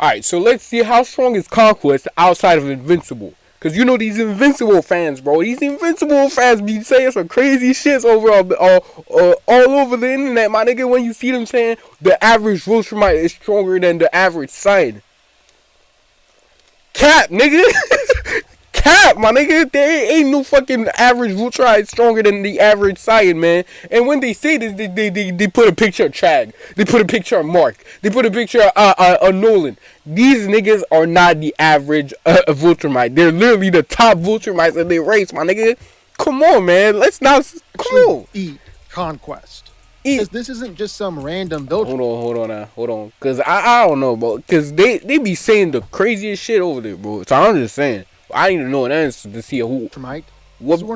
Alright, so let's see how strong is Conquest outside of Invincible. Cause you know these Invincible fans, bro. These Invincible fans be saying some crazy shits over all over the internet, my nigga. When you see them saying the average Viltrumite is stronger than the average Saiyan. Cap, nigga. Cap, my nigga. There ain't no fucking average Viltrumite stronger than the average Saiyan, man. And when they say this, they put a picture of Chag. They put a picture of Mark. They put a picture of Nolan. These niggas are not the average Viltrumite. They're literally the top Viltrumites in their race, my nigga. Come on, man. Let's not. Come on. Eat Conquest. Because this isn't just some random Viltrumite. Hold on. Because I don't know, bro. Because they be saying the craziest shit over there, bro. So I'm just saying. I need to know an answer to see what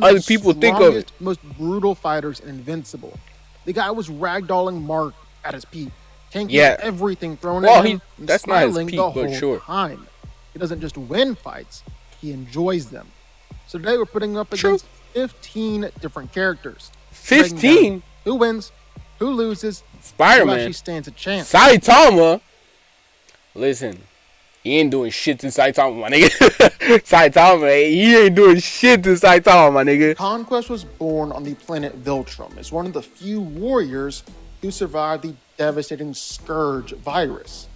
other people think of it. Most brutal fighters in Invincible. The guy was ragdolling Mark at his peak. Tanking everything thrown at him. That's not his peak, but sure. Time. He doesn't just win fights, he enjoys them. So today we're putting up against 15 different characters. 15? Who wins, who loses, Spider-Man. who actually stands a chance. Saitama? Listen, he ain't doing shit to Saitama, my nigga. Saitama, he ain't doing shit to Saitama, my nigga. Conquest was born on the planet Viltrum as one of the few warriors who survived the devastating Scourge virus.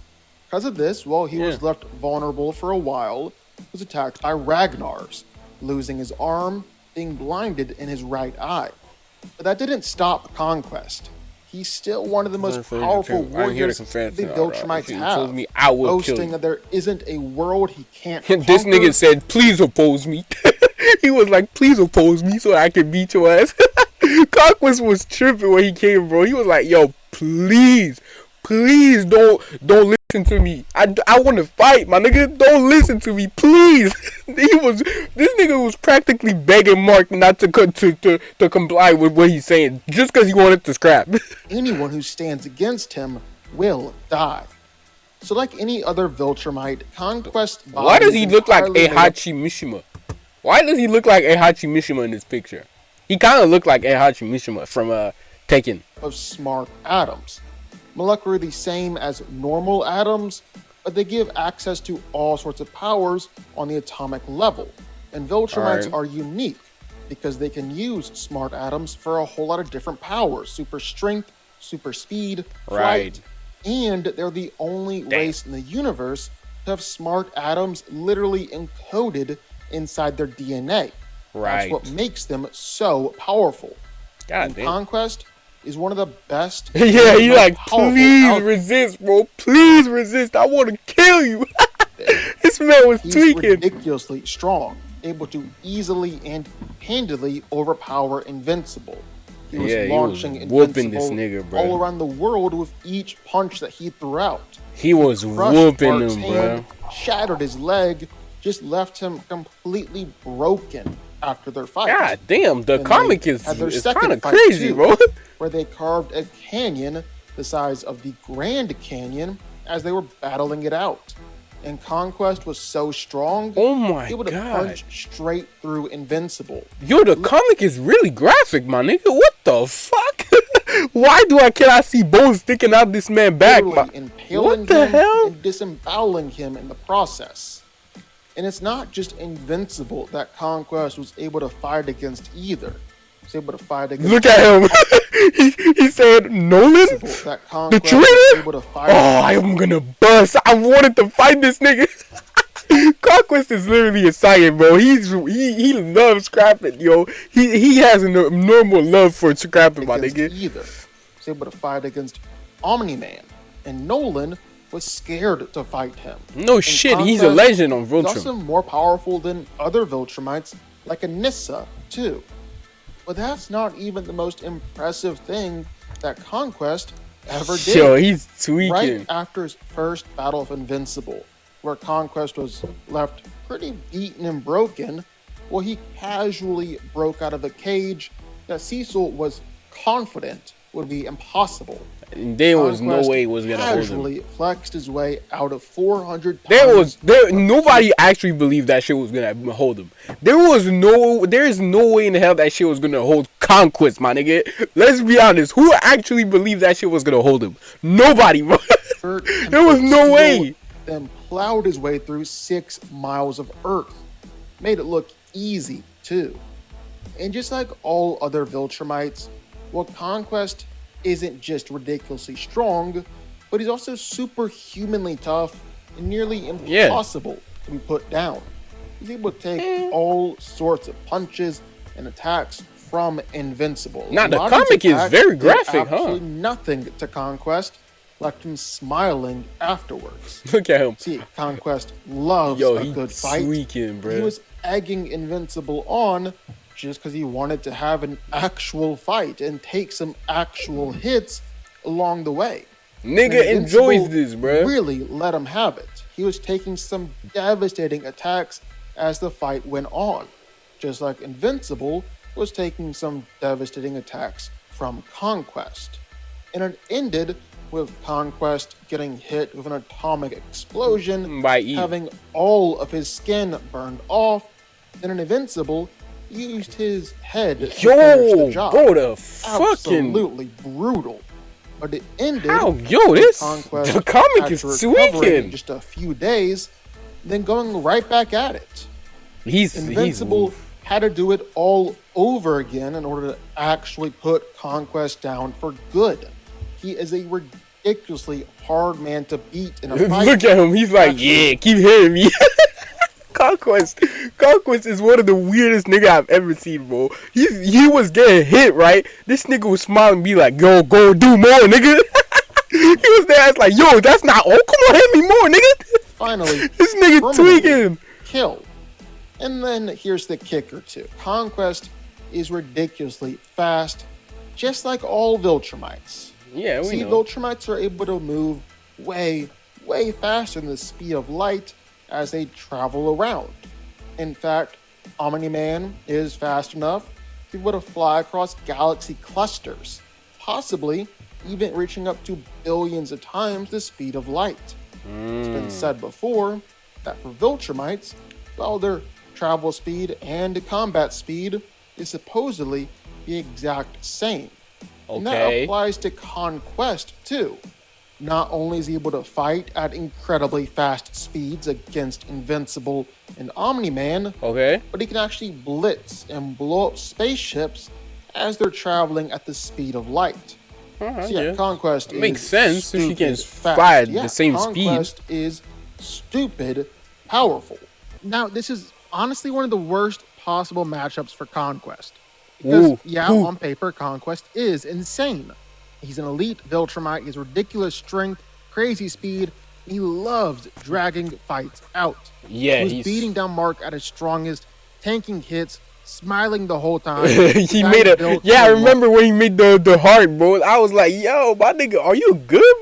Because of this, well, he was left vulnerable for a while. He was attacked by Ragnars, losing his arm, being blinded in his right eye. But that didn't stop Conquest. He's still one of the most powerful warriors the Viltrumites have, boasting that there isn't a world he can't conquer. This nigga said, please oppose me. He was like, please oppose me so I can beat your ass. Conquest was tripping when he came, bro. He was like, yo, please don't listen to me. I want to fight, my nigga. Don't listen to me, please. This nigga was practically begging Mark not to comply with what he's saying just because he wanted to scrap. Anyone who stands against him will die. So like any other Viltrumite, Conquest. Why does he look like Heihachi Mishima? Why does he look like Heihachi Mishima in this picture? He kind of looked like Heihachi Mishima from Tekken. Of smart atoms. Molecular the same as normal atoms, but they give access to all sorts of powers on the atomic level. And Viltrumites are unique because they can use smart atoms for a whole lot of different powers. Super strength, super speed, flight, and they're the only race in the universe to have smart atoms literally encoded inside their DNA. That's what makes them so powerful. Conquest is one of the best. Yeah, he like, please resist, bro. Please resist. I want to kill you. This man was tweaking. Ridiculously strong, able to easily and handily overpower Invincible. He was launching whooping this nigga, bro, all around the world with each punch that he threw out. He was whooping him, bro. Shattered his leg, just left him completely broken after their fight. God damn, the comic is kind of crazy, bro. Where they carved a canyon the size of the Grand Canyon as they were battling it out. And Conquest was so strong, he would have punched straight through Invincible. Yo, the comic is really graphic, my nigga. What the fuck? Why cannot see bones sticking out this man's back? Impaling him and disemboweling him in the process. And it's not just Invincible that Conquest was able to fight against either. He was able to fight against. Look at him. he said Nolan, the traitor. I am gonna bust. I wanted to fight this nigga. Conquest is literally a Saiyan, bro. He loves scrapping, yo. He has a normal love for scrapping, my nigga. Either. He was able to fight against Omni-Man, and Nolan was scared to fight him. No shit, he's a legend on Viltrum. He's also more powerful than other Viltrumites, like Anissa, too. But that's not even the most impressive thing that Conquest ever did. Yo, he's tweaking. Right after his first battle of Invincible, where Conquest was left pretty beaten and broken, well, he casually broke out of a cage that Cecil was confident would be impossible. There was no way he was gonna hold him. Casually flexed his way out of 400 pounds. Nobody actually believed that shit was gonna hold him. There is no way in the hell that shit was gonna hold Conquest, my nigga. Let's be honest. Who actually believed that shit was gonna hold him? Nobody, bro. There was no way. then plowed his way through 6 miles of Earth. Made it look easy, too. And just like all other Viltrumites, well, Conquest isn't just ridiculously strong, but he's also superhumanly tough and nearly impossible to be put down. He's able to take all sorts of punches and attacks from Invincible. Now, the comic is very graphic, absolutely nothing to Conquest, left him smiling afterwards. Look at him. See, Conquest loves a good fight. Tweaking, bro. He was egging Invincible on just because he wanted to have an actual fight and take some actual hits along the way. Nigga enjoys this, bro. Really let him have it. He was taking some devastating attacks as the fight went on, just like Invincible was taking some devastating attacks from Conquest. And it ended with Conquest getting hit with an atomic explosion, by Eve, having all of his skin burned off. Then an Invincible used his head to finish the job. Bro, the fucking... Absolutely brutal. But it ended Conquest, the comic is tweaking. In just a few days, then going right back at it. Invincible had to do it all over again in order to actually put Conquest down for good. He is a ridiculously hard man to beat in a fight. Look at him. He's like, yeah, keep hitting me. Conquest is one of the weirdest nigga I've ever seen, bro. He was getting hit, right? This nigga was smiling, be like, yo, go do more, nigga. He was there, it's like, yo, that's not all. Come on, hit me more, nigga. Finally, this nigga tweaking. Kill. And then here's the kicker too. Conquest is ridiculously fast, just like all Viltrumites. Yeah, we know. Viltrumites are able to move way, way faster than the speed of light as they travel around. In fact, Omni-Man is fast enough to be able to fly across galaxy clusters, possibly even reaching up to billions of times the speed of light. It's been said before that for Viltrumites, well, their travel speed and combat speed is supposedly the exact same. Okay. And that applies to Conquest too. Not only is he able to fight at incredibly fast speeds against Invincible and Omni-Man, but he can actually blitz and blow up spaceships as they're traveling at the speed of light. Conquest makes sense if he can fly at the same speed. Conquest is stupid powerful. Now, this is honestly one of the worst possible matchups for Conquest. Because, on paper, Conquest is insane. He's an elite Viltrumite. He has ridiculous strength, crazy speed. He loves dragging fights out. Yeah, he was beating down Mark at his strongest, tanking hits, smiling the whole time. He made a... Yeah, I remember when he made the heart, bro. I was like, yo, my nigga, are you good,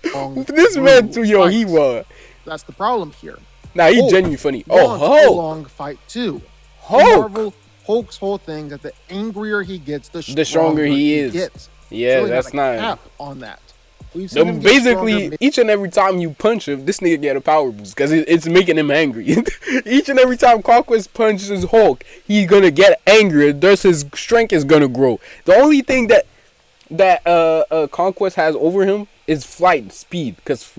bro? This man, too, yo, he was. That's the problem here. Nah, he's genuinely funny. A long fight, too. Hulk! Hulk's whole thing is that the angrier he gets, the stronger he gets. Yeah, really that's not cap on that. Basically, each and every time you punch him, this nigga get a power boost because it's making him angry. Each and every time Conquest punches Hulk, he's gonna get angrier. Thus, his strength is gonna grow. The only thing that Conquest has over him is flight speed, because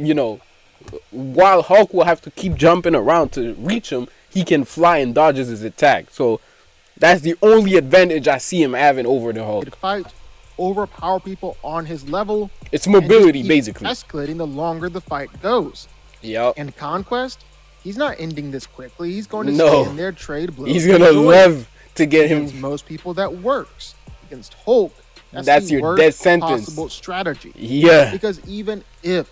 while Hulk will have to keep jumping around to reach him, he can fly and dodges his attack. So that's the only advantage I see him having over the Hulk. Fight, overpower people on his level. It's mobility, basically. Escalating the longer the fight goes. Yep. And Conquest, he's not ending this quickly. He's going to stay in there, trade blows. He's gonna love to get him. Against most people, that works. Against Hulk, that's your worst death sentence. Possible strategy. Yeah. Because even if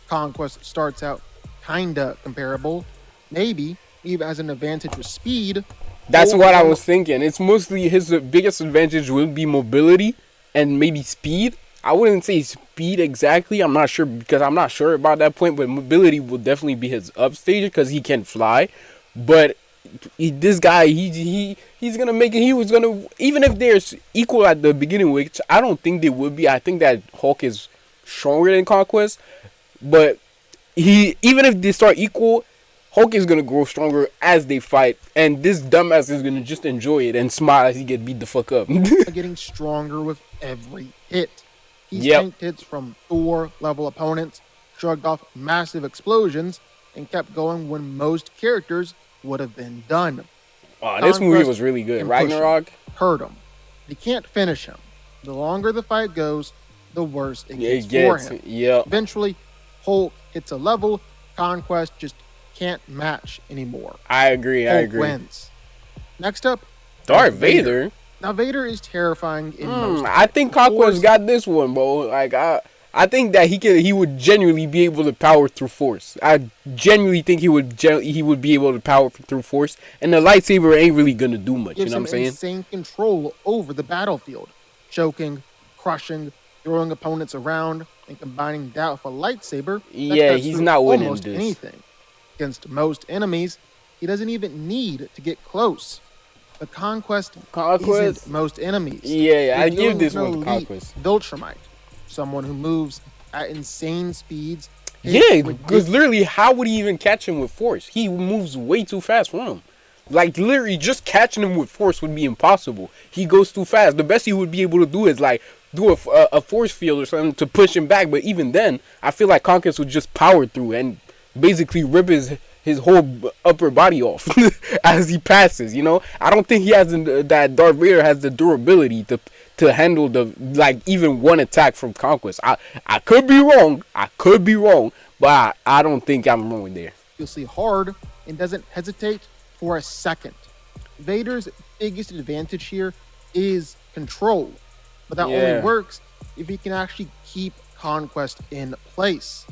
Conquest starts out kinda comparable, maybe even has an advantage with speed. That's what I was thinking. It's mostly his biggest advantage will be mobility and maybe speed. I wouldn't say speed exactly. I'm not sure, because I'm not sure about that point. But mobility will definitely be his upstage because he can fly. But this guy, he's gonna make it. He was gonna, even if they're equal at the beginning, which I don't think they would be. I think that Hulk is stronger than Conquest. But even if they start equal, Hulk is gonna grow stronger as they fight, and this dumbass is gonna just enjoy it and smile as he get beat the fuck up. Getting stronger with every hit. He's tanked hits from Thor level opponents, shrugged off massive explosions and kept going when most characters would have been done. Oh, this movie was really good. Ragnarok hurt him. You can't finish him. The longer the fight goes, the worse it gets for him. Yeah. Eventually, Hulk hits a level Conquest just can't match anymore. I agree. Hulk wins. Next up, Darth Vader. Now Vader is terrifying in most. I think Conquest got this one, bro. Like I think that he would genuinely be able to power through Force. I genuinely think he would be able to power through Force, and the lightsaber ain't really gonna do much. You know what I'm saying? Insane control over the battlefield, choking, crushing, throwing opponents around, and combining that with a lightsaber. Yeah, he's not winning almost this. Anything against most enemies. He doesn't even need to get close. The Conquest isn't most enemies. Yeah, I give this one to Conquest. Viltrumite, someone who moves at insane speeds. Yeah, because literally, how would he even catch him with Force? He moves way too fast for him. Like, literally, just catching him with Force would be impossible. He goes too fast. The best he would be able to do is, like, do a force field or something to push him back. But even then, I feel like Conquest would just power through and basically rip his whole upper body off as he passes, you know? I don't think he has that Darth Vader has the durability to handle the even one attack from Conquest. I could be wrong. But I don't think I'm wrong there. You'll see hard and doesn't hesitate for a second. Vader's biggest advantage here is control. But that only works if he can actually keep Conquest in place.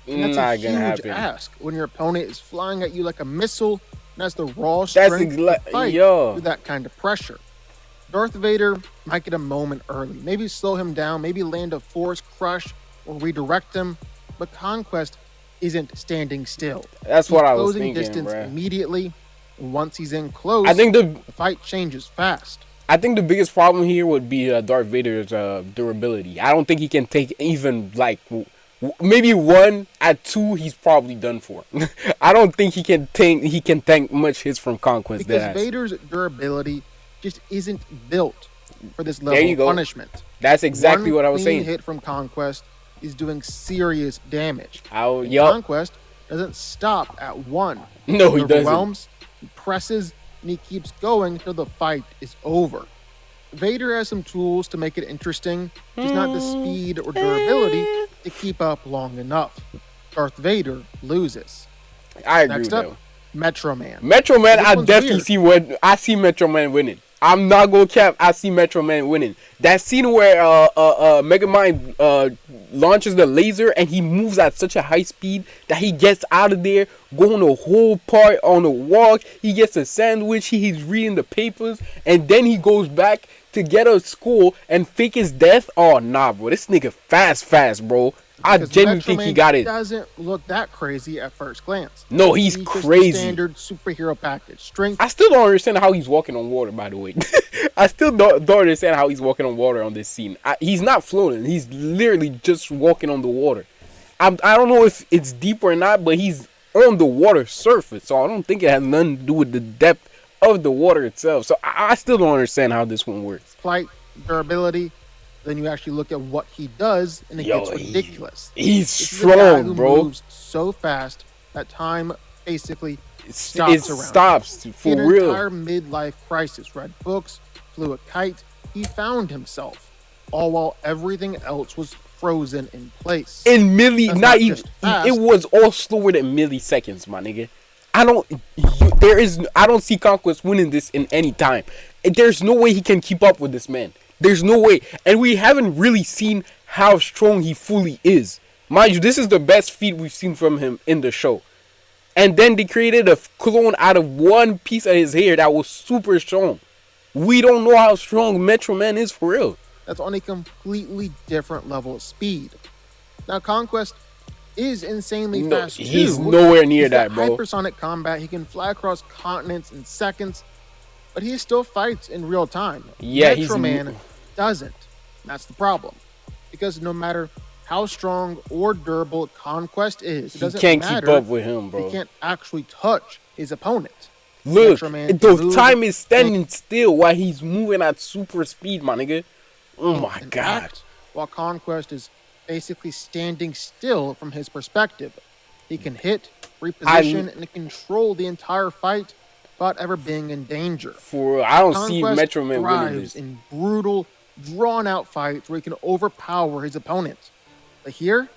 And that's a huge ask when your opponent is flying at you like a missile and has the raw strength to fight through that kind of pressure. Darth Vader might get a moment early, maybe slow him down, maybe land a force crush or redirect him, but Conquest isn't standing still. That's what I was thinking, closing distance bro. Immediately, and once he's in close, I think the fight changes fast. I think the biggest problem here would be Darth Vader's durability. I don't think he can take even maybe 1 at 2. He's probably done for. I don't think he can tank much hits from Conquest. Because Vader's durability just isn't built for this level of punishment. That's exactly what I was saying. One hit from Conquest is doing serious damage. Conquest doesn't stop at 1. No, he doesn't. Overwhelms, he presses, and he keeps going until the fight is over. Vader has some tools to make it interesting, just not the speed or durability to keep up long enough. Darth Vader loses. I agree. Next up, Metro Man. Metro Man, I definitely see Metro Man winning. I'm not gonna cap. I see Metro Man winning. That scene where Megamind launches the laser and he moves at such a high speed that he gets out of there, going the whole part on a walk. He gets a sandwich. He's reading the papers, and then he goes back to get out of school and fake his death. Oh nah, bro, this nigga fast, bro. I genuinely think he got it. Doesn't look that crazy at first glance. No, he's crazy. Just standard superhero package. Strength. I still don't understand how he's walking on water, by the way. I still don't understand how he's walking on water on this scene. He's not floating. He's literally just walking on the water. I don't know if it's deep or not, but he's on the water surface. So I don't think it has nothing to do with the depth of the water itself. So I still don't understand how this one works. Flight, durability. Then you actually look at what he does, and it gets ridiculous. He's strong, bro. Moves so fast that time basically stops for real. Entire midlife crisis. Read books, flew a kite. He found himself, all while everything else was frozen in place. In it was all slower than milliseconds, my nigga. I don't see Conquest winning this in any time. There's no way he can keep up with this man. There's no way. And we haven't really seen how strong he fully is. Mind you, this is the best feat we've seen from him in the show. And then they created a clone out of one piece of his hair that was super strong. We don't know how strong Metro Man is for real. That's on a completely different level of speed. Now, Conquest is insanely fast too. He's nowhere near that, bro. Hypersonic combat. He can fly across continents in seconds. But he still fights in real time. Yeah, Metro Man doesn't. That's the problem. Because no matter how strong or durable Conquest is, it doesn't can't keep up with him, bro. He can't actually touch his opponent. Look, the time is standing still while he's moving at super speed, my nigga. Oh my god. While Conquest is basically standing still from his perspective. He can hit, I reposition, and control the entire fight without ever being in danger. I don't see Conquest Metro Man winning thrives this. in brutal, drawn-out fights where he can overpower his opponent. But here,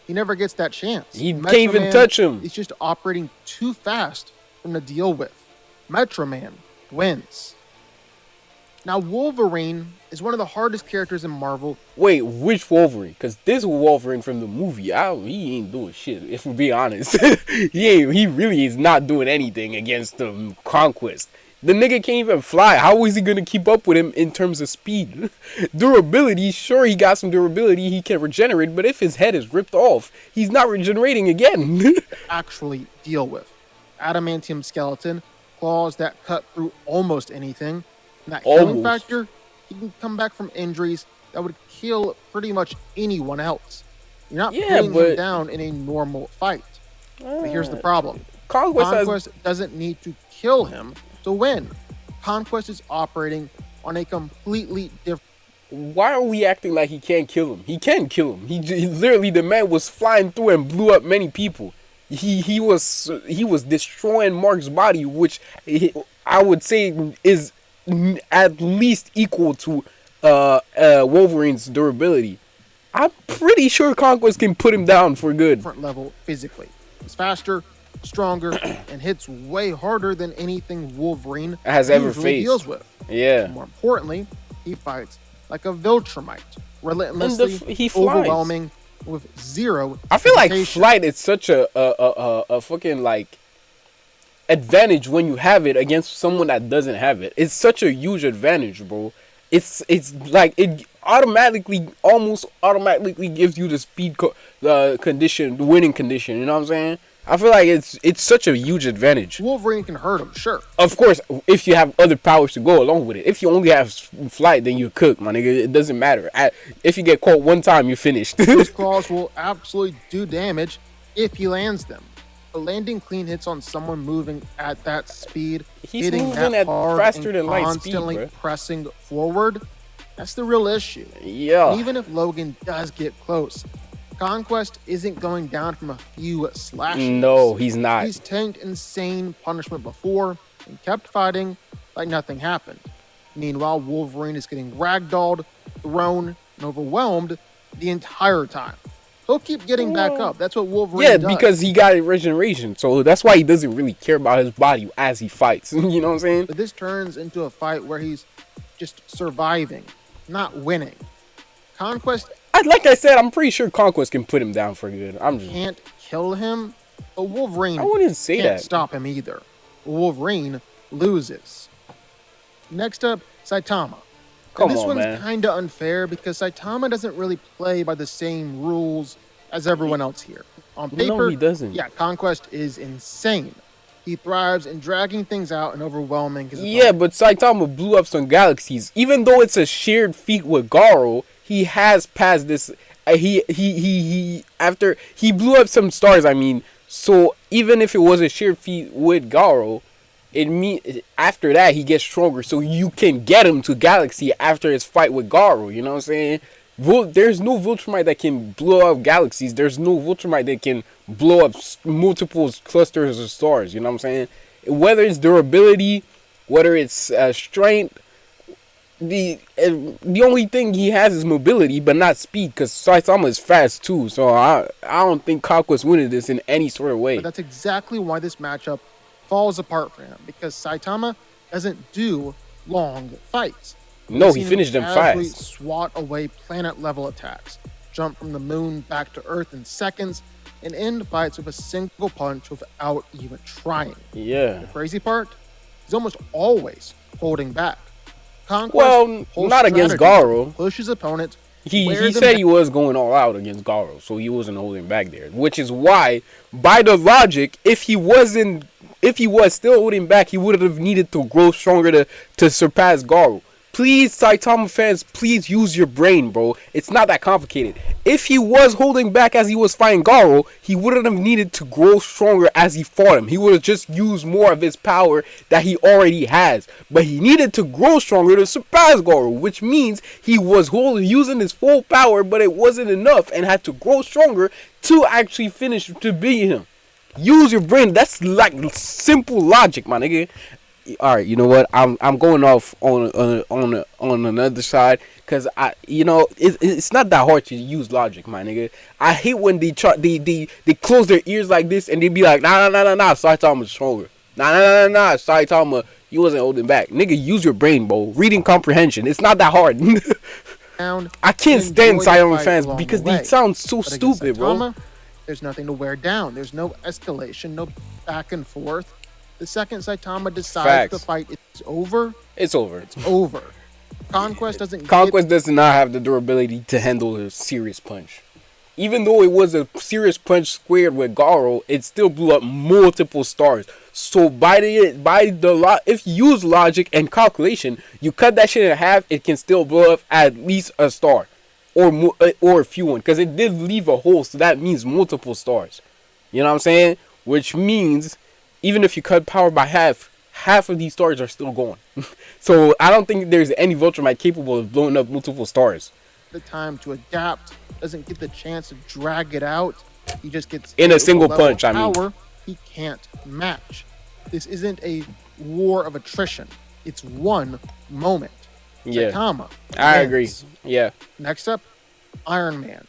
he never gets that chance. He can't even touch him. He's just operating too fast for him to deal with. Metro Man wins. Now, Wolverine is one of the hardest characters in Marvel. Wait, which Wolverine? Because this Wolverine from the movie, he ain't doing shit. If we be honest, he really is not doing anything against the Conquest. The nigga can't even fly. How is he gonna keep up with him in terms of speed? Durability, sure, he got some durability. He can regenerate, but if his head is ripped off, he's not regenerating again. Actually deal with adamantium skeleton, claws that cut through almost anything. And that healing factor, he can come back from injuries that would kill pretty much anyone else. You're not putting him down in a normal fight. But here's the problem. Conquest doesn't need to kill him to win. Conquest is operating on a completely different... Why are we acting like he can't kill him? He can kill him. He literally, the man was flying through and blew up many people. He was destroying Mark's body, which I would say is at least equal to Wolverine's durability. I'm pretty sure Conquest can put him down for good. Different level physically. He's faster, stronger, and hits way harder than anything Wolverine has ever faced. Deals with. Yeah. And more importantly, he fights like a Viltrumite, relentlessly overwhelming with zero. I feel like flight is such a fucking like advantage when you have it against someone that doesn't have it. It's such a huge advantage, bro. It's like it almost automatically gives you the speed condition, the winning condition. You know what I'm saying? I feel like it's such a huge advantage. Wolverine can hurt him, sure. Of course, if you have other powers to go along with it. If you only have flight, then you're cooked, my nigga. It doesn't matter. If you get caught one time, you're finished. His claws will absolutely do damage if he lands them. But landing clean hits on someone moving at that speed, he's moving at faster than light speed, constantly bro. pressing forward, that's the real issue. Yeah. And even if Logan does get close, Conquest isn't going down from a few slashes. No, he's not. He's tanked insane punishment before and kept fighting like nothing happened. Meanwhile, Wolverine is getting ragdolled, thrown, and overwhelmed the entire time. He'll keep getting back up. That's what Wolverine does. Because he got regeneration. So that's why he doesn't really care about his body as he fights. You know what I'm saying? But this turns into a fight where he's just surviving, not winning. Conquest... like I said, I'm pretty sure Conquest can put him down for good. Can't kill him, but Wolverine I wouldn't say can't that. stop him either. Wolverine loses. Next up, Saitama. This one's kind of unfair because Saitama doesn't really play by the same rules as everyone else here. On paper, no, he doesn't. Yeah, Conquest is insane. He thrives in dragging things out and overwhelming his opponent. Yeah, but Saitama blew up some galaxies. Even though it's a shared feat with Garo, he has passed this. After he blew up some stars. I mean, so even if it was a shared feat with Garo, after that he gets stronger. So you can get him to Galaxy after his fight with Garo. You know what I'm saying? There's no Viltrumite that can blow up galaxies. There's no Viltrumite that can blow up multiple clusters of stars. You know what I'm saying? Whether it's durability, whether it's strength. The only thing he has is mobility, but not speed, because Saitama is fast too. So I don't think Conquest winning this in any sort of way. But that's exactly why this matchup falls apart for him, because Saitama doesn't do long fights. No, he finished them fast. Swat away planet level attacks, jump from the moon back to Earth in seconds, and end fights with a single punch without even trying. Yeah. The crazy part, he's almost always holding back. Conquest not against Garo. Pushes opponent. He said he was going all out against Garo, so he wasn't holding back there. Which is why, by the logic, if he was still holding back, he would have needed to grow stronger to surpass Garo. Please, Saitama fans, please use your brain, bro. It's not that complicated. If he was holding back as he was fighting Garo, he wouldn't have needed to grow stronger as he fought him. He would have just used more of his power that he already has. But he needed to grow stronger to surpass Garo, which means he was using his full power, but it wasn't enough and had to grow stronger to actually finish to beat him. Use your brain. That's like simple logic, my nigga. All right, you know what? I'm going off on another side because it's not that hard to use logic, my nigga. I hate when they close their ears like this and they be like, nah, Saitama's stronger. Nah, Saitama, you wasn't holding back, nigga. Use your brain, bro. Reading comprehension. It's not that hard. I can't stand Saitama fans because they sound so stupid, Saitama, bro. There's nothing to wear down. There's no escalation, no back and forth. The second Saitama decides the fight is over, it's over. It's over. Conquest does not have the durability to handle a serious punch. Even though it was a serious punch squared with Garo, it still blew up multiple stars. So if you use logic and calculation, you cut that shit in half, it can still blow up at least a star, or a few one, because it did leave a hole. So that means multiple stars. You know what I'm saying? Which means, even if you cut power by half of these stars are still going. So I don't think there's any Viltrumite capable of blowing up multiple stars. The time to adapt, doesn't get the chance to drag it out. He just gets in a single punch. Power he can't match. This isn't a war of attrition. It's one moment. Yeah, Saitama I agree. Yeah. Next up, Iron Man.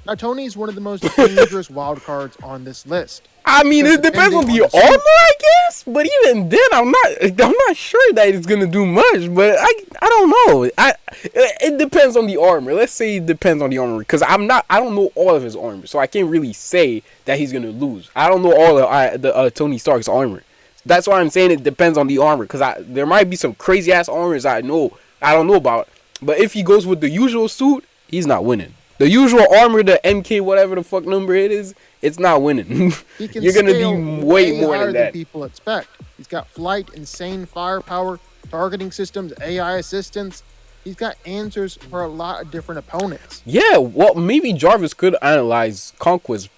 Now Tony is one of the most dangerous wild cards on this list. I mean, it depends on the armor, I guess. But even then, I'm not sure that it's gonna do much. But I don't know. It depends on the armor. Let's say it depends on the armor, because I don't know all of his armor, so I can't really say that he's gonna lose. I don't know all the Tony Stark's armor. That's why I'm saying it depends on the armor, because there might be some crazy ass armors I don't know about. But if he goes with the usual suit, he's not winning. The usual armor, the MK whatever the fuck number it is, it's not winning. You're gonna be way more than that. People expect. He's got flight, insane firepower, targeting systems, AI assistance. He's got answers for a lot of different opponents. Yeah, well, maybe Jarvis could analyze Conquest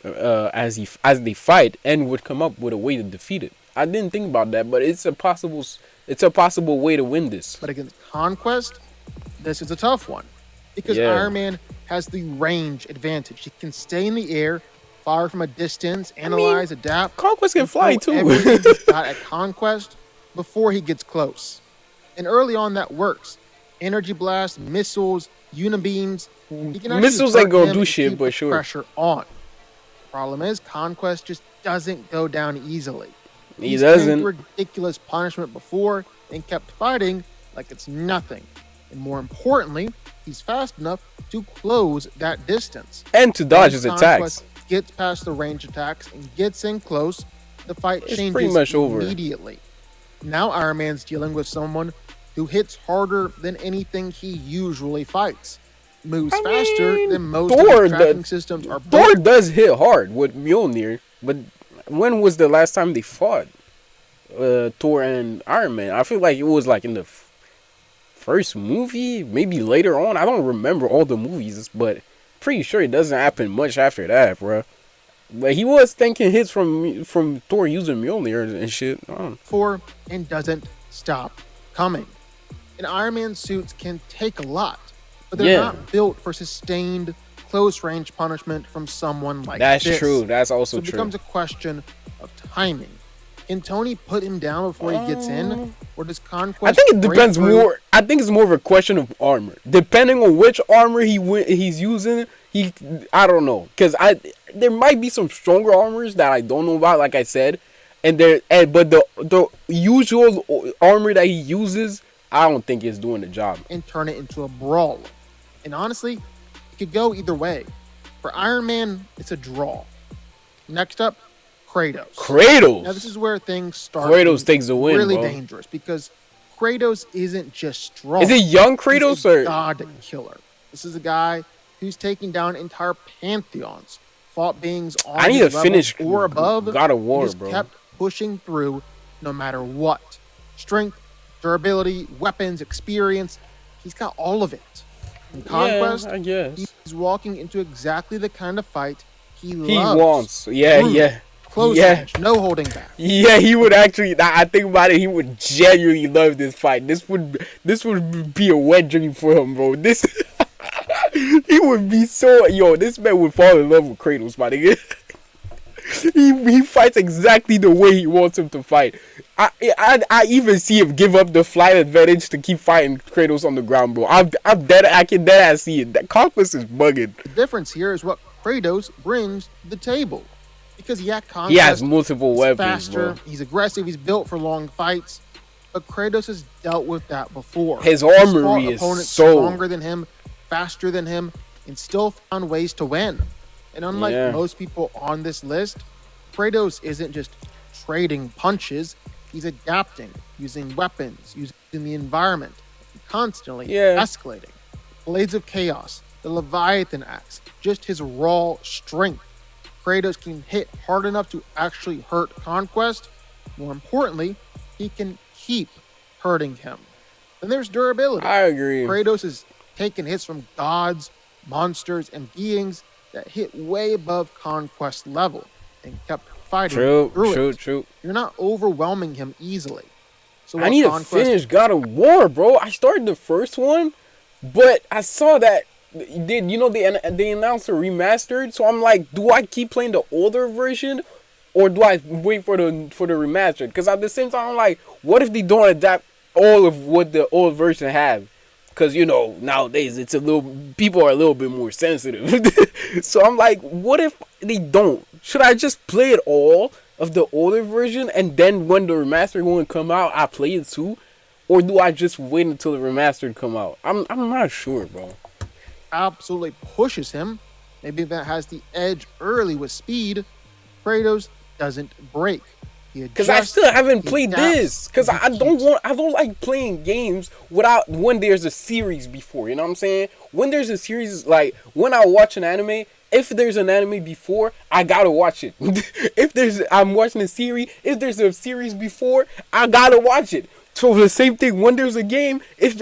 as they fight and would come up with a way to defeat it. I didn't think about that, but it's a possible way to win this. But against Conquest, this is a tough one, because Iron Man has the range advantage. He can stay in the air, fire from a distance, analyze, adapt. Conquest can fly too. Everything he's got at Conquest before he gets close. And early on that works. Energy blast, missiles, unibeams. Missiles ain't gonna do shit, but sure. Pressure on. Problem is, Conquest just doesn't go down easily. He doesn't. Ridiculous punishment before and kept fighting like it's nothing. And more importantly, he's fast enough to close that distance. And to dodge his attacks. Gets past the range attacks and gets in close, the fight changes pretty much immediately. Now Iron Man's dealing with someone who hits harder than anything he usually fights. Moves faster than most Thor, of the tracking systems are built. Thor does hit hard with Mjolnir, but when was the last time they fought? Thor and Iron Man? I feel like it was like in the first movie, maybe later on. I don't remember all the movies, but pretty sure it doesn't happen much after that, bro. But he was thinking hits from Thor using Mjolnir and shit. And doesn't stop coming. And Iron Man suits can take a lot, but they're not built for sustained close range punishment from someone like this. That's true. That's also true. So it becomes a question of timing. Can Tony put him down before he gets in, or does Conquest? I think it depends more. I think it's more of a question of armor. Depending on which armor he's using, I don't know, because there might be some stronger armors that I don't know about, like I said, but the usual armor that he uses, I don't think is doing the job. And turn it into a brawl. And honestly, it could go either way. For Iron Man, it's a draw. Next up, Kratos. Now this is where things start. Kratos takes the win, really dangerous, because Kratos isn't just strong. Is it young Kratos? He's a god killer. This is a guy who's taking down entire pantheons, fought beings on his level or above. God of War, bro. Kept pushing through no matter what. Strength, Durability, weapons, experience. He's got all of it. In Conquest, I guess he's walking into exactly the kind of fight he he loves. wants. Yeah, Brutal, yeah. Close Yeah. range, no holding back. Yeah, he would actually. I think about it. He would genuinely love this fight. This would be a wet dream for him, bro. This he would be so. Yo, this man would fall in love with Kratos, my nigga. He fights exactly the way he wants him to fight. I even see him give up the flight advantage to keep fighting Kratos on the ground, bro. I'm dead. I can dead ass see it. That Conquest is bugging. The difference here is what Kratos brings to the table. Because Conquest, he has multiple weapons, faster, bro. he's aggressive, he's built for long fights. But Kratos has dealt with that before. His armory He's is opponents so stronger than him, faster than him, and still found ways to win. And unlike most people on this list, Kratos isn't just trading punches, he's adapting, using weapons, using the environment, and constantly escalating. Blades of Chaos, the Leviathan axe, just his raw strength. Kratos can hit hard enough to actually hurt Conquest. More importantly, he can keep hurting him. Then there's durability. I agree. Kratos has taken hits from gods, monsters, and beings that hit way above Conquest level and kept fighting through it. True. You're not overwhelming him easily. So I need to finish God of War, bro. I started the first one, but I saw that they announced a remastered, so I'm like, do I keep playing the older version or do I wait for the remastered? Because at the same time, I'm like, what if they don't adapt all of what the old version have? Because nowadays people are a little bit more sensitive. So I'm like, what if they don't? Should I just play it all of the older version and then when the remastered one come out, I play it too? Or do I just wait until the remastered come out? I'm not sure, bro. Absolutely pushes him. Maybe that has the edge early with speed. Kratos doesn't break. Because I still haven't played this. Because I don't like playing games when there's a series before. You know what I'm saying? When there's a series, like when I watch an anime, if there's an anime before, I gotta watch it. I'm watching a series, if there's a series before, I gotta watch it. So the same thing when there's a game, if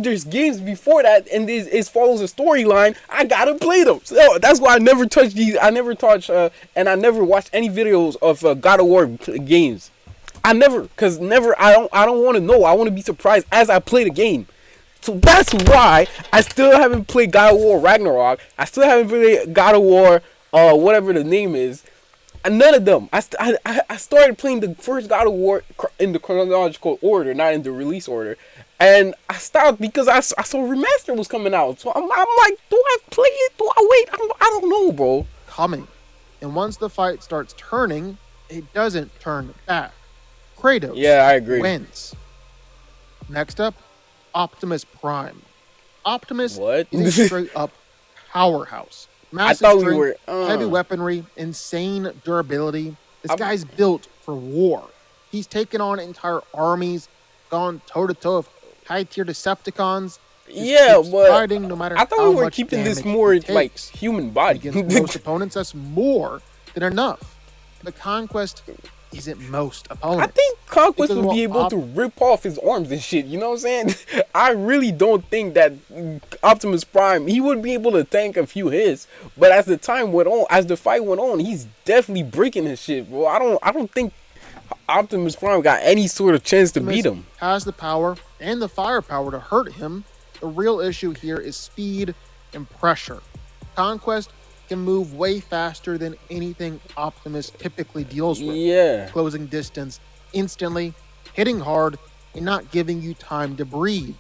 there's games before that and it follows a storyline, I gotta play them. So that's why I never touched these. I never touched and I never watched any videos of God of War games. I don't want to know. I want to be surprised as I play the game. So that's why I still haven't played God of War Ragnarok. I still haven't played God of War, whatever the name is. And none of them. I started playing the first God of War in the chronological order, not in the release order. And I stopped because I saw Remaster was coming out. So I'm like, do I play it? Do I wait? I don't know, bro. Coming. And once the fight starts turning, it doesn't turn back. Kratos I agree. wins. Next up, Optimus Prime. Optimus What? is a straight up powerhouse. Massive strength, heavy weaponry, insane durability. This guy's built for war. He's taken on entire armies, gone toe-to-toe with high-tier Decepticons. But fighting no matter I thought how we were much keeping this damage more it like takes. human body. Against most opponents, that's more than enough. The Conquest isn't most opponents. I think Conquest would be able to rip off his arms and shit. You know what I'm saying? I really don't think that Optimus Prime, he would be able to tank a few hits. But as the fight went on, he's definitely breaking his shit, bro. I don't think Optimus Prime got any sort of chance to beat him. Has the power and the firepower to hurt him. The real issue here is speed and pressure. Conquest can move way faster than anything Optimus typically deals with. Yeah. Closing distance instantly, hitting hard, and not giving you time to breathe.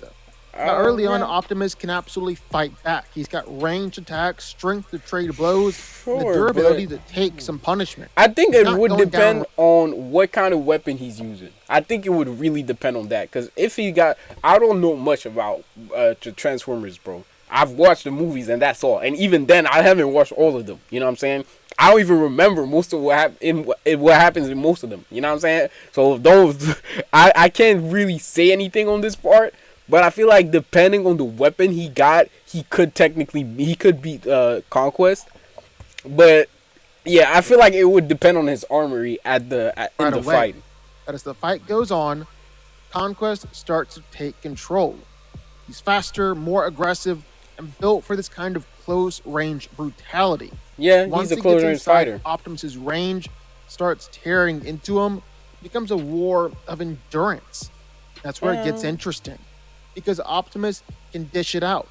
Now, early on, Optimus can absolutely fight back. He's got ranged attacks, strength to trade blows, and the durability to take some punishment. I think it would depend on what kind of weapon he's using. I think it would really depend on that. Because if he got... I don't know much about the Transformers, bro. I've watched the movies and that's all. And even then, I haven't watched all of them. You know what I'm saying? I don't even remember most of what happens in most of them. You know what I'm saying? So those... I can't really say anything on this part. But I feel like depending on the weapon he got, he could beat Conquest. But yeah, I feel like it would depend on his armory in the fight. But as the fight goes on, Conquest starts to take control. He's faster, more aggressive, and built for this kind of close-range brutality. Yeah, Once he's a he close gets range inside fighter. Optimus's range, starts tearing into him, becomes a war of endurance. That's where it gets interesting, because Optimus can dish it out,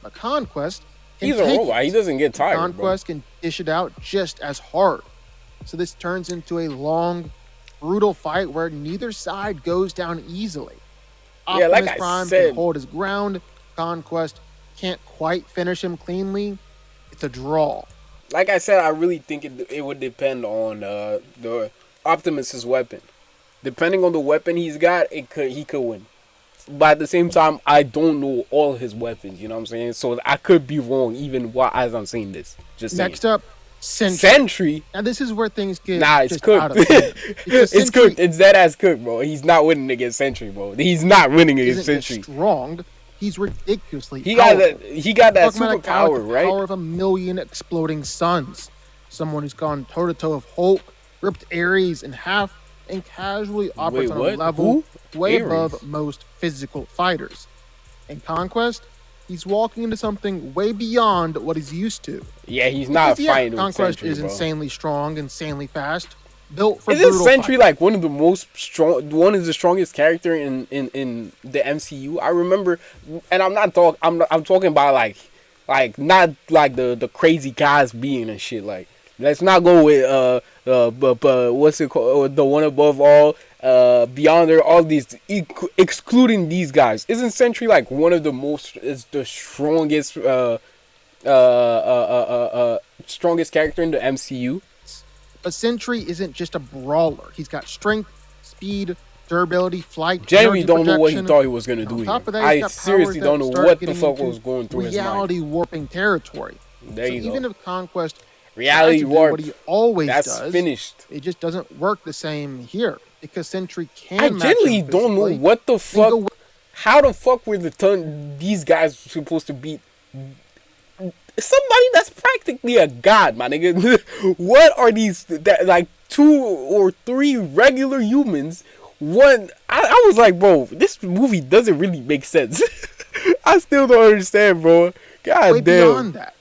but Conquest can He's a take robot. it. He doesn't get tired, Conquest can dish it out just as hard. So this turns into a long, brutal fight where neither side goes down easily. Yeah, like Optimus I Prime said- can hold his ground. Conquest can't quite finish him cleanly. It's a draw. Like I said, I really think it would depend on the Optimus's weapon. Depending on the weapon he's got, he could win. But at the same time, I don't know all his weapons. You know what I'm saying? So I could be wrong even while as I'm saying this. Just saying. Next up, Sentry. Sentry. Now this is where things get Nah, it's just cooked. out of hand. Because It's Sentry cooked. It's dead ass cooked, bro. He's not winning against Sentry, bro. He's not winning against isn't just Sentry. strong. He's ridiculously He got powerful. that. He got that Talking about a guy with superpower, the right? power of a million exploding suns. Someone who's gone toe to toe with Hulk, ripped Ares in half, and casually operates on a what? level way Ares? above most physical fighters. In Conquest, he's walking into something way beyond what he's used to. Yeah, he's not Because, yeah, fighting with Conquest Sentry, is bro. insanely strong, insanely fast, built for Isn't brutal Sentry fighting. like one of the most strong, one of the strongest character in the MCU? I remember, and I'm talking about like not like the crazy guys being and shit. Like, let's not go with but what's it called? The one above all, Beyonder, all these excluding these guys. Isn't Sentry like one of the most, is the strongest strongest character in the MCU? But Sentry isn't just a brawler. He's got strength, speed, durability, flight, Jeremy energy don't know what he projection. thought he was gonna And do on here. top of that, he's I got seriously powers don't that know start what the getting fuck into was going through his mind. reality warping territory. There So you even go. if Conquest Reality tries to do warp. what he always That's does, finished. it just doesn't work the same here because Sentry can. I match genuinely him don't know physically. what the Then fuck. go- How the fuck were these guys supposed to beat somebody that's practically a god, my nigga? What are these like 2 or 3 regular humans? I was like, bro, this movie doesn't really make sense. I still don't understand, bro. God way damn. beyond that.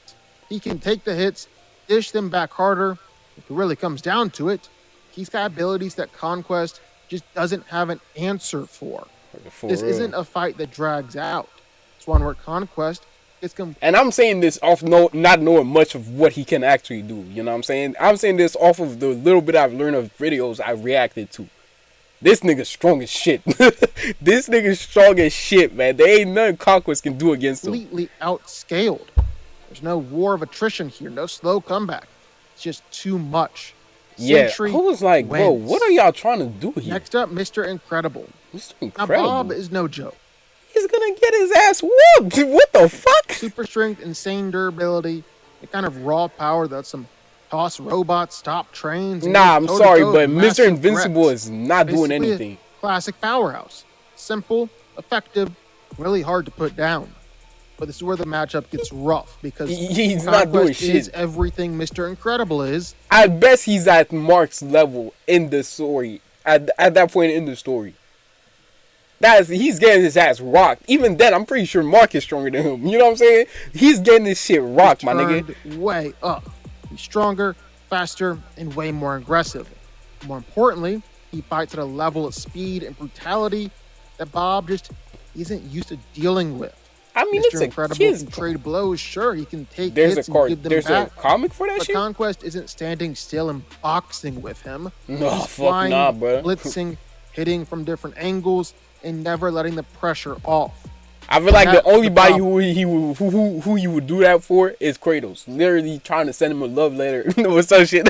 He can take the hits, dish them back harder. If it really comes down to it, he's got abilities that Conquest just doesn't have an answer for. For This real. isn't a fight that drags out. It's one where Conquest is And I'm saying this off not knowing much of what he can actually do. You know what I'm saying? I'm saying this off of the little bit I've learned of videos I reacted to. This nigga's strong as shit. This nigga's strong as shit, man. There ain't nothing Conquest can do against him. completely outscaled. There's no war of attrition here, no slow comeback. It's just too much. Yeah, Sentry I was like, bro, wins. what are y'all trying to do here? Next up, Mr. Incredible. Mr. Now, Incredible. Bob is no joke. He's gonna get his ass whooped. What the fuck? Super strength, insane durability, the kind of raw power that some toss robots, stop trains. and Nah, go I'm toe-to-toe sorry, with but Mr. massive Invincible threats. is not doing Basically a anything. Classic powerhouse. Simple, effective, really hard to put down. But this is where the matchup gets rough because He's not doing Conquest is shit. everything Mr. Incredible is. At best, he's at Mark's level in the story. At that point in the story. He's getting his ass rocked. Even then, I'm pretty sure Mark is stronger than him. You know what I'm saying? He's getting this shit rocked, my nigga. Turned way up. He's stronger, faster, and way more aggressive. More importantly, he fights at a level of speed and brutality that Bob just isn't used to dealing with. I mean, Mr. it's a Incredible kid's. can trade blows. Sure, he can take There's hits a and card. give them There's back. a comic for that But shit. Conquest isn't standing still and boxing with him. No, He's fuck flying, nah, bro. blitzing, hitting from different angles, and never letting the pressure off. I feel like the That's only the body problem. who you would do that for is Kratos. Literally trying to send him a love letter or some shit.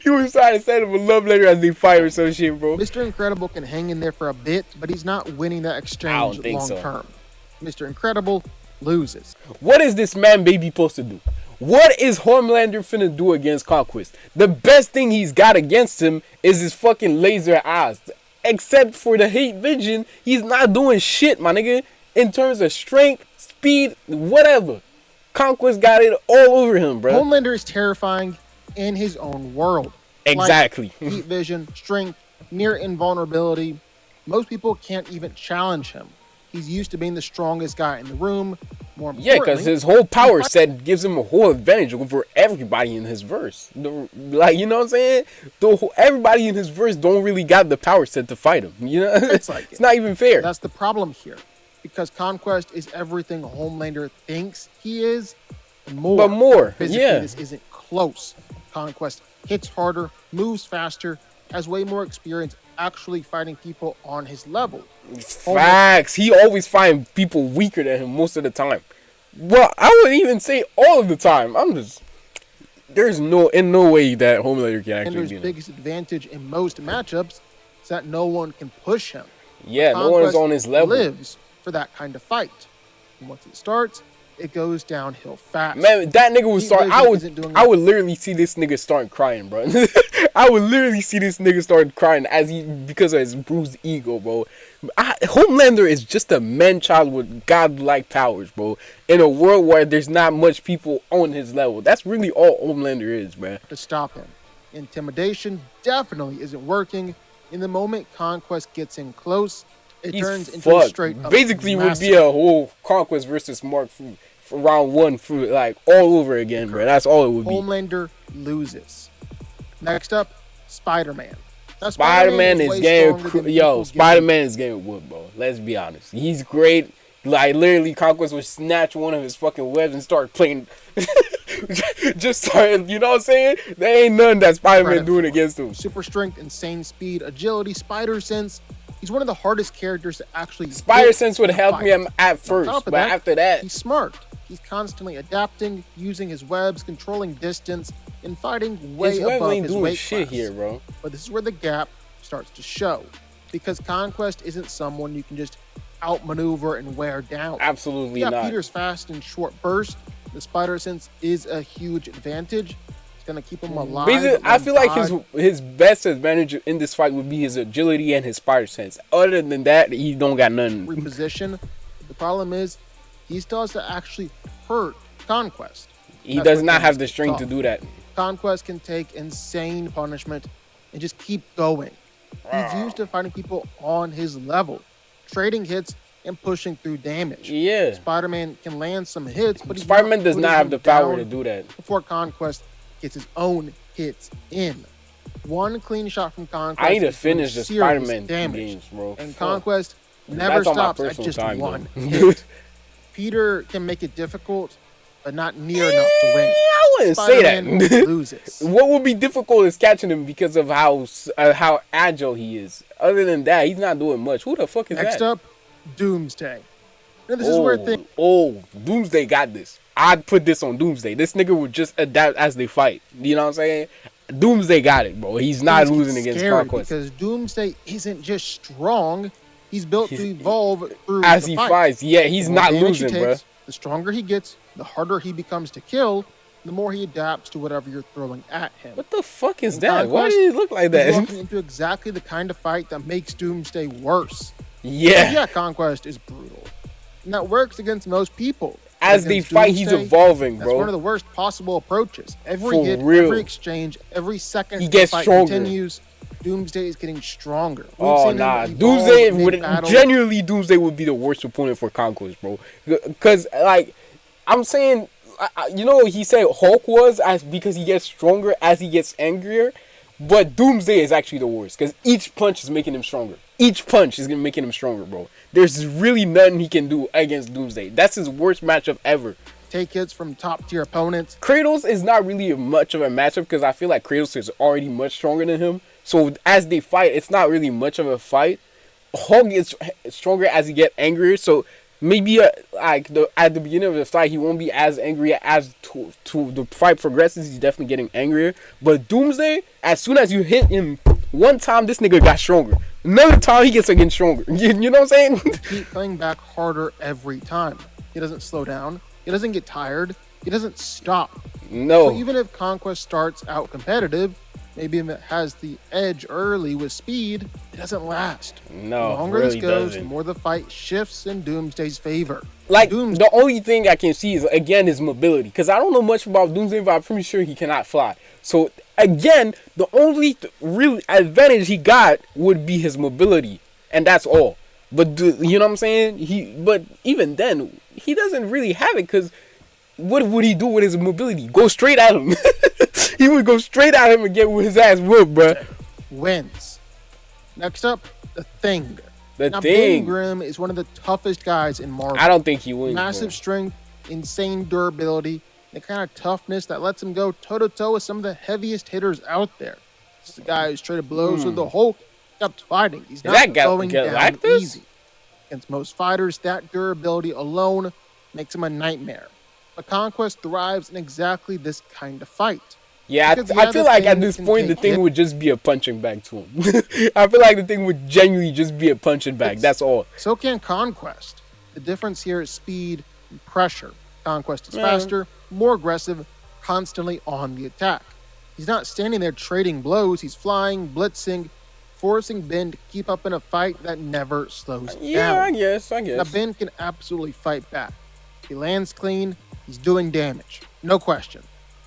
He was trying to send him a love letter as they fight or some shit, bro. Mr. Incredible can hang in there for a bit, but he's not winning that exchange think long so. term. Mr. Incredible loses. What is this man baby supposed to do? What is Homelander finna do against Conquest? The best thing he's got against him is his fucking laser eyes. Except for the hate vision, he's not doing shit, my nigga. In terms of strength, speed, whatever. Conquest got it all over him, bro. Homelander is terrifying in his own world. Exactly. Like heat vision, strength, near invulnerability. Most people can't even challenge him. He's used to being the strongest guy in the room. More Yeah, importantly, because his whole power set gives him a whole advantage over everybody in his verse. Like, you know what I'm saying? Everybody in his verse don't really got the power set to fight him. You know, it's not even fair. That's the problem here, because Conquest is everything Homelander thinks he is, and more. But more, physically, yeah. this isn't close. Conquest hits harder, moves faster, has way more experience actually fighting people on his level. Facts. He always find people weaker than him most of the time. Well, I wouldn't even say all of the time. There's no way that Homelander can actually Homelander's beat him. biggest advantage in most matchups is that no one can push him. Yeah, no one is on his level. Lives for that kind of fight. And once it starts, it goes downhill fast. Man, that nigga would start. I would literally see this nigga start crying, bro. I would literally see this nigga start crying because of his bruised ego, bro. Homelander is just a man-child with godlike powers, bro. In a world where there's not much people on his level, that's really all Homelander is, man. To stop him, intimidation definitely isn't working. In the moment Conquest gets in close, it turns into a straight up basically would be a whole Conquest versus Mark for round one for like all over again, bro. That's all it would be. Homelander loses. Next up, Spider-Man. Spider-Man is getting Spider-Man is getting wood, bro. Let's be honest. He's great. Like literally, Conquest would snatch one of his fucking webs and start playing. Just start, you know what I'm saying? There ain't nothing that Spider-Man doing against him. Super strength, insane speed, agility, spider sense. He's one of the hardest characters to actually. Spider sense would help me at first, but after that, he's smart. He's constantly adapting, using his webs, controlling distance, and fighting way above his weight shit class. Here, bro. But this is where the gap starts to show, because Conquest isn't someone you can just outmaneuver and wear down. Absolutely not. Peter's fast and short burst. The spider sense is a huge advantage. It's gonna keep him alive. Basically, I feel like his best advantage in this fight would be his agility and his spider sense. Other than that, he don't got nothing. Reposition. The problem is, he still has to actually hurt Conquest. He does not have the strength to do that. Conquest can take insane punishment and just keep going. He's used to fighting people on his level, trading hits and pushing through damage. Yeah. Spider-Man can land some hits, but Spider-Man does not have the power to do that. Before Conquest gets his own hits in. One clean shot from Conquest. I need to finish the Spider-Man games, bro. And Conquest never stops at just one hit. Peter can make it difficult, but not near enough to win. I wouldn't say that. Loses. What would be difficult is catching him because of how agile he is. Other than that, he's not doing much. Who the fuck is that? Next up, Doomsday. Now, this is where things. Doomsday got this. I'd put this on Doomsday. This nigga would just adapt as they fight. You know what I'm saying? Doomsday got it, bro. He's not losing against Conquest. Because Doomsday isn't just strong. He's built to evolve through as he fights. Yeah, he's not losing, bro. The stronger he gets, the harder he becomes to kill, the more he adapts to whatever you're throwing at him. What the fuck is that? Why does he look like that? He's walking into exactly the kind of fight that makes Doomsday worse. Yeah. Conquest is brutal. And that works against most people. As they fight, he's evolving, bro. That's one of the worst possible approaches. Every hit, every exchange, every second he gets stronger. Continues, Doomsday is getting stronger. Doomsday would be the worst opponent for Conquest, bro. Because, like, I'm saying, you know, he said Hulk was because he gets stronger as he gets angrier. But Doomsday is actually the worst because each punch is making him stronger. Each punch is making him stronger, bro. There's really nothing he can do against Doomsday. That's his worst matchup ever. Take hits from top tier opponents. Kratos is not really much of a matchup because I feel like Kratos is already much stronger than him. So as they fight, it's not really much of a fight. Hulk gets stronger as he gets angrier. So maybe at the beginning of the fight, he won't be as angry as to the fight progresses. He's definitely getting angrier. But Doomsday, as soon as you hit him one time, this nigga got stronger. Another time, he gets again stronger. You know what I'm saying? Keep playing back harder every time. He doesn't slow down. He doesn't get tired. He doesn't stop. No. So even if Conquest starts out competitive, maybe if it has the edge early with speed, it doesn't last. No, the longer really this goes, doesn't. the more the fight shifts in Doomsday's favor. Like, the only thing I can see is, again, his mobility. Because I don't know much about Doomsday, but I'm pretty sure he cannot fly. So, again, the only real advantage he got would be his mobility. and that's all. But you know what I'm saying? But even then, he doesn't really have it because what would he do with his mobility? Go straight at him. He would go straight at him and get his ass whooped, bro. Wins. Next up, the Thing. Now, Ben Grimm is one of the toughest guys in Marvel. I don't think he wins. Massive strength, insane durability, the kind of toughness that lets him go toe-to-toe with some of the heaviest hitters out there. This is the guy who's traded blows with the Hulk, kept fighting. He's not going down easy. Against most fighters, that durability alone makes him a nightmare. But Conquest thrives in exactly this kind of fight. Yeah, I feel like at this point the Thing would just be a punching bag to him. I feel like the Thing would genuinely just be a punching bag. That's all. So can Conquest. The difference here is speed and pressure. Conquest is faster, more aggressive, constantly on the attack. He's not standing there trading blows. He's flying, blitzing, forcing Ben to keep up in a fight that never slows down. Yeah, I guess. Now, Ben can absolutely fight back. If he lands clean, he's doing damage. No question.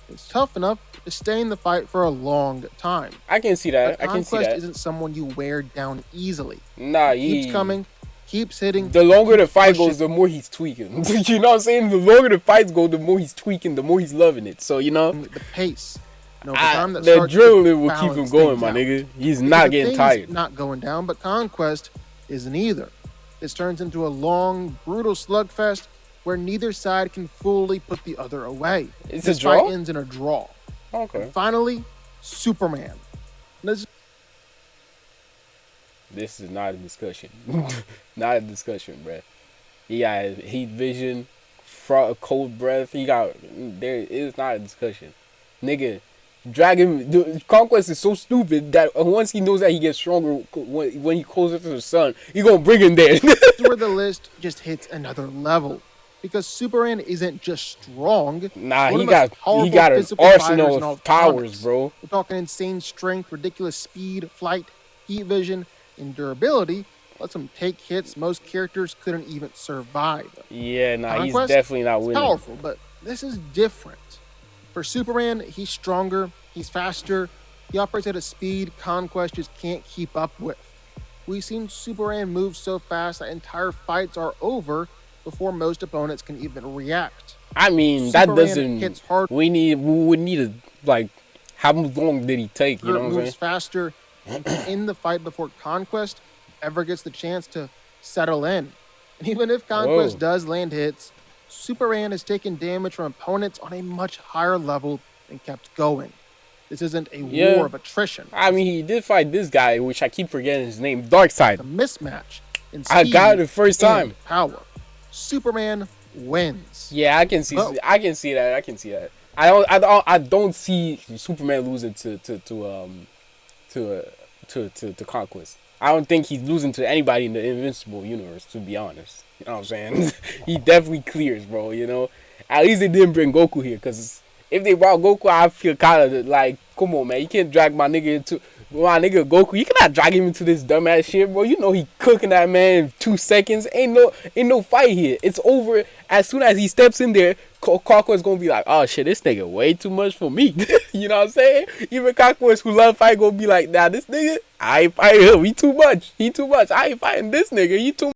He's tough enough to stay in the fight for a long time. I can see that. But I can see that. Conquest isn't someone you wear down easily. Nah, he keeps coming, keeps hitting. The longer the fight goes, the more he's tweaking. You know what I'm saying? The longer the fights go, the more he's tweaking, the more he's loving it. So, you know. The pace. The adrenaline will keep him going, my nigga. He's not getting tired. Not going down, but Conquest isn't either. This turns into a long, brutal slugfest where neither side can fully put the other away. This fight ends in a draw. Okay. And finally, Superman. This is not a discussion. Not a discussion, bruh. He got heat vision, cold breath. There is not a discussion. Nigga, Conquest is so stupid that once he knows that he gets stronger when he closer to the sun, he gonna bring him there. That's where the list just hits another level. Because Superman isn't just strong. Nah, he got an arsenal of powers, bro. We're talking insane strength, ridiculous speed, flight, heat vision, and durability. Lets him take hits most characters couldn't even survive. Yeah, nah, he's definitely not winning. Powerful, but this is different. For Superman, he's stronger, he's faster, he operates at a speed Conquest just can't keep up with. We've seen Superman move so fast that entire fights are over before most opponents can even react. I mean, Superman that doesn't hits hard. We would need to, like, how long did he take? You know what I'm saying? Moves faster in the fight before Conquest ever gets the chance to settle in. And even if Conquest does land hits, Superman has taken damage from opponents on a much higher level and kept going. This isn't a war of attrition. I mean, he did fight this guy, which I keep forgetting his name, Darkseid. A mismatch in speed I got it the first time. Power. Superman wins. Yeah, I can see that. I can see that. I don't see Superman losing to Conquest. I don't think he's losing to anybody in the Invincible universe, to be honest. You know what I'm saying? He definitely clears, bro, you know? At least they didn't bring Goku here, because if they brought Goku, I feel kind of like, come on, man. You can't drag my nigga Goku. You cannot drag him into this dumbass shit, bro. You know he cooking that man in 2 seconds. Ain't no fight here. It's over as soon as he steps in there. Conquest gonna be like, oh shit, this nigga way too much for me. You know what I'm saying? Even Conquest who love fight gonna be like, nah, this nigga, I ain't fighting him. He too much. I ain't fighting this nigga. He too much.